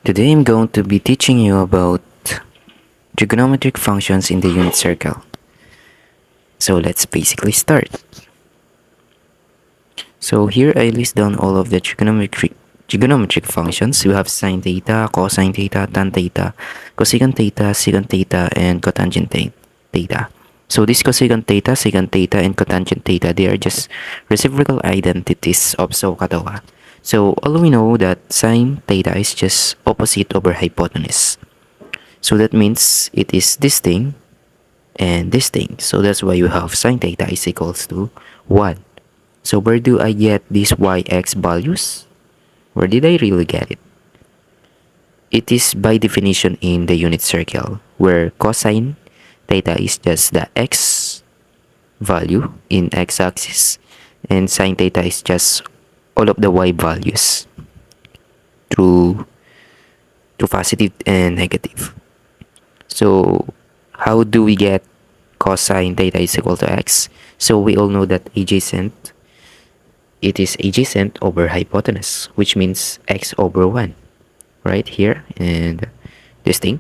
Today I'm going to be teaching you about trigonometric functions in the unit circle. So let's basically start. So here I list down all of the trigonometric functions. We have sine theta, cosine theta, tan theta, cosecant theta, secant theta, and cotangent theta. So this cosecant theta, secant theta, and cotangent theta, they are just reciprocal identities of SOHCAHTOA. So all we know that sine theta is just opposite over hypotenuse. So that means it is this thing and this thing. So that's why you have sine theta is equals to 1. So where do I get these yx values? Where did I really get it? It is by definition in the unit circle, where cosine theta is just the x value in x-axis and sine theta is just all of the y values through positive and negative. So how do we get cosine theta is equal to x? So we all know that it is adjacent over hypotenuse, which means x over 1, right here, and this thing.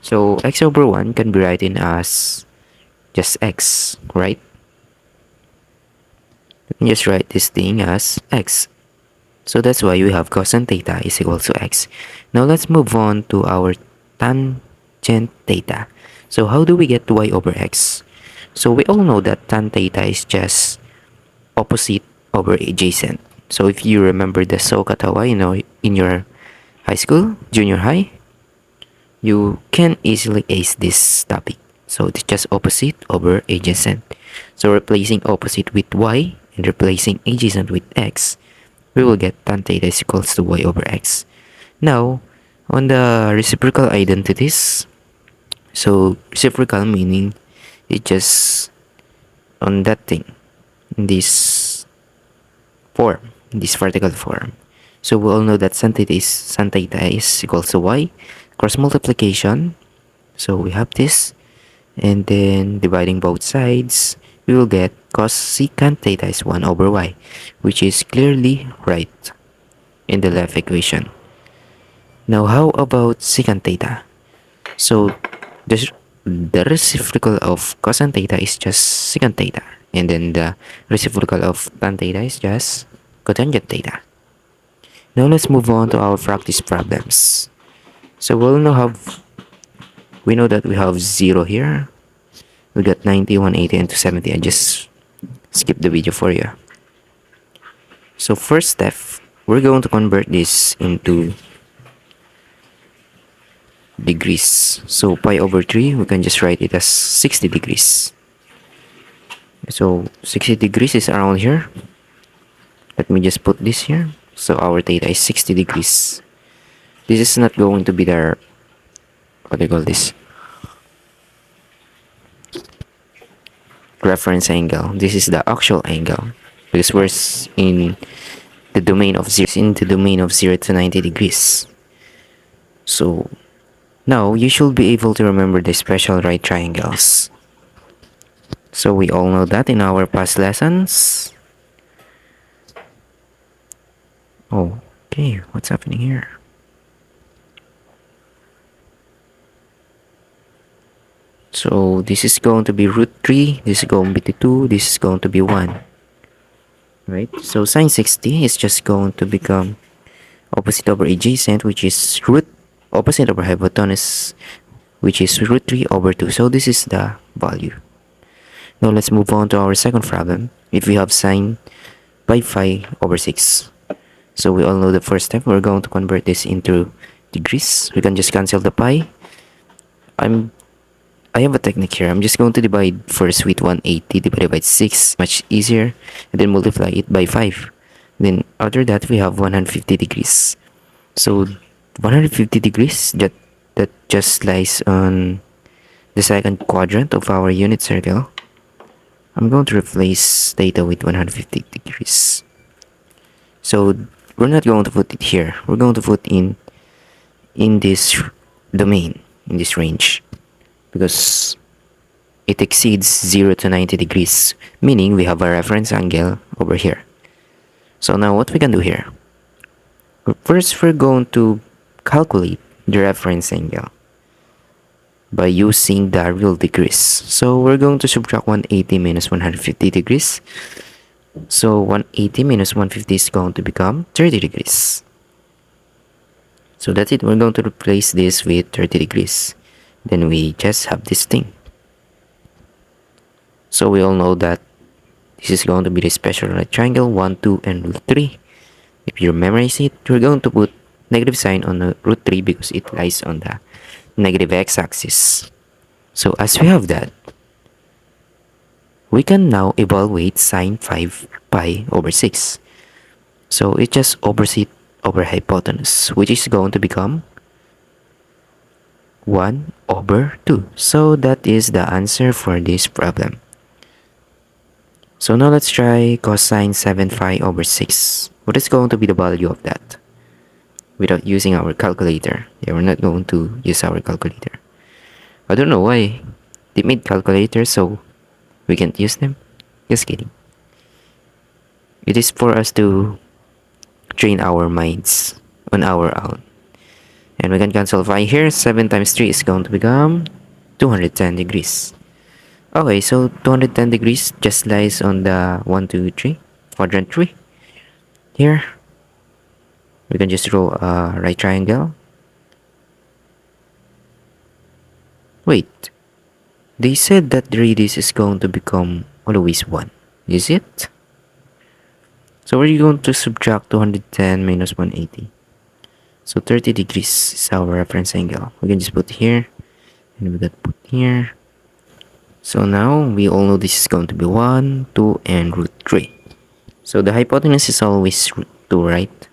So x over 1 can be written as just x, right? You can just write this thing as x. So that's why we have cosine theta is equal to x. Now let's move on to our tangent theta. So how do we get y over x? So we all know that tan theta is just opposite over adjacent. So if you remember the SOHCAHTOA, in your high school, junior high, you can easily ace this topic. So it's just opposite over adjacent. So replacing opposite with y and replacing adjacent with x, we will get tan theta is equals to y over x. Now, on the reciprocal identities, so reciprocal meaning it just on that thing, in this form, in this vertical form. So we all know that tan theta is equals to y. Cross multiplication, so we have this, and then dividing both sides, we will get cosecant theta is 1 over y, which is clearly right in the left equation. Now how about secant theta? So the reciprocal of cosine theta is just secant theta, and then the reciprocal of tan theta is just cotangent theta. Now let's move on to our practice problems. So we know that we have 0 here. We got 90, 180, and 270. I just skip the video for you. So first step, we're going to convert this into degrees. So pi over 3, we can just write it as 60 degrees. So 60 degrees is around here. Let me just put this here. So our theta is 60 degrees. This is not going to be the, what do you call this, reference angle. This is the actual angle, because we're in the domain of 0 to 90 degrees. So now you should be able to remember the special right triangles. So we all know that in our past lessons. Oh, okay, what's happening here? So this is going to be root 3, this is going to be 2, this is going to be 1. Right? So sine 60 is just going to become opposite over adjacent, which is root opposite over hypotenuse, which is root 3 over 2. So this is the value. Now let's move on to our second problem. If we have sine pi over 6. So we all know the first step. We're going to convert this into degrees. We can just cancel the pi. I have a technique here. I'm just going to divide first with 180 divided by 6, much easier, and then multiply it by 5. Then after that, we have 150 degrees. So 150 degrees, that just lies on the second quadrant of our unit circle. I'm going to replace theta with 150 degrees. So we're not going to put it here. We're going to put in this domain, in this range, because it exceeds 0 to 90 degrees, meaning we have a reference angle over here. So now what we can do here, first we're going to calculate the reference angle by using the real degrees. So we're going to subtract 180 minus 150 degrees. So 180 minus 150 is going to become 30 degrees. So that's it. We're going to replace this with 30 degrees. Then we just have this thing. So we all know that this is going to be the special right triangle 1, 2, and root 3. If you memorize it, you're going to put negative sign on the root 3 because it lies on the negative x-axis. So as we have that, we can now evaluate sine 5 pi over 6. So it just opposite over hypotenuse, which is going to become 1 over 2. So that is the answer for this problem. So now let's try cosine 7 pi over 6. What is going to be the value of that? Without using our calculator. Yeah, we're not going to use our calculator. I don't know why they made calculators so we can't use them. Just kidding. It is for us to train our minds on our own. And we can cancel pi here. 7 times 3 is going to become 210 degrees. Okay, so 210 degrees just lies on the 1, 2, 3, quadrant 3. Here, we can just draw a right triangle. Wait, they said that the radius is going to become always 1. Is it? So we're going to subtract 210 minus 180. So 30 degrees is our reference angle. We can just put here, and we can put here. So now we all know this is going to be 1, 2, and root 3. So the hypotenuse is always root 2, right?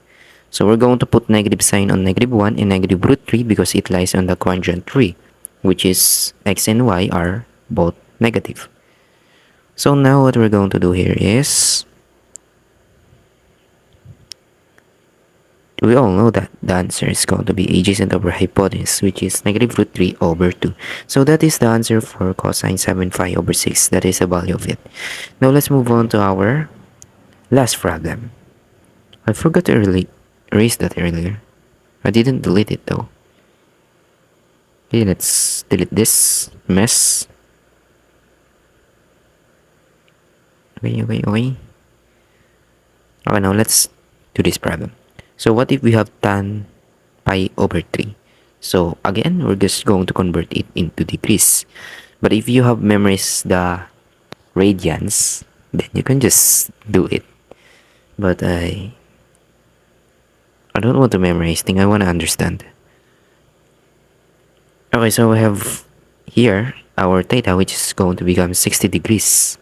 So we're going to put negative sign on negative 1 and negative root 3 because it lies on the quadrant 3, which is x and y are both negative. So now what we're going to do here is, we all know that the answer is going to be adjacent over hypotenuse, which is negative root 3 over 2. So that is the answer for cosine 7 pi over 6. That is the value of it. Now let's move on to our last problem. I forgot to erase that earlier. I didn't delete it though. Okay, let's delete this mess. Okay. Okay, now let's do this problem. So what if we have tan pi over 3? So again, we're just going to convert it into degrees. But if you have memorized the radians, then you can just do it. But I don't want to memorize things, I want to understand. Okay, so we have here our theta, which is going to become 60 degrees.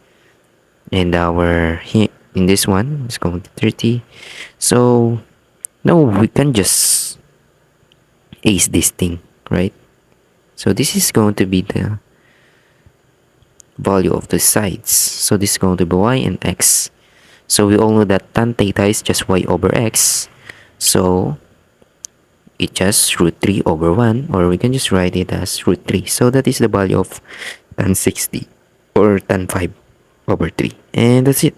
And our here in this one is going to 30. So now we can just ace this thing, right? So this is going to be the value of the sides. So this is going to be y and x. So we all know that tan theta is just y over x. So it's just root 3 over 1, or we can just write it as root 3. So that is the value of tan 60 or tan 5 over 3. And that's it.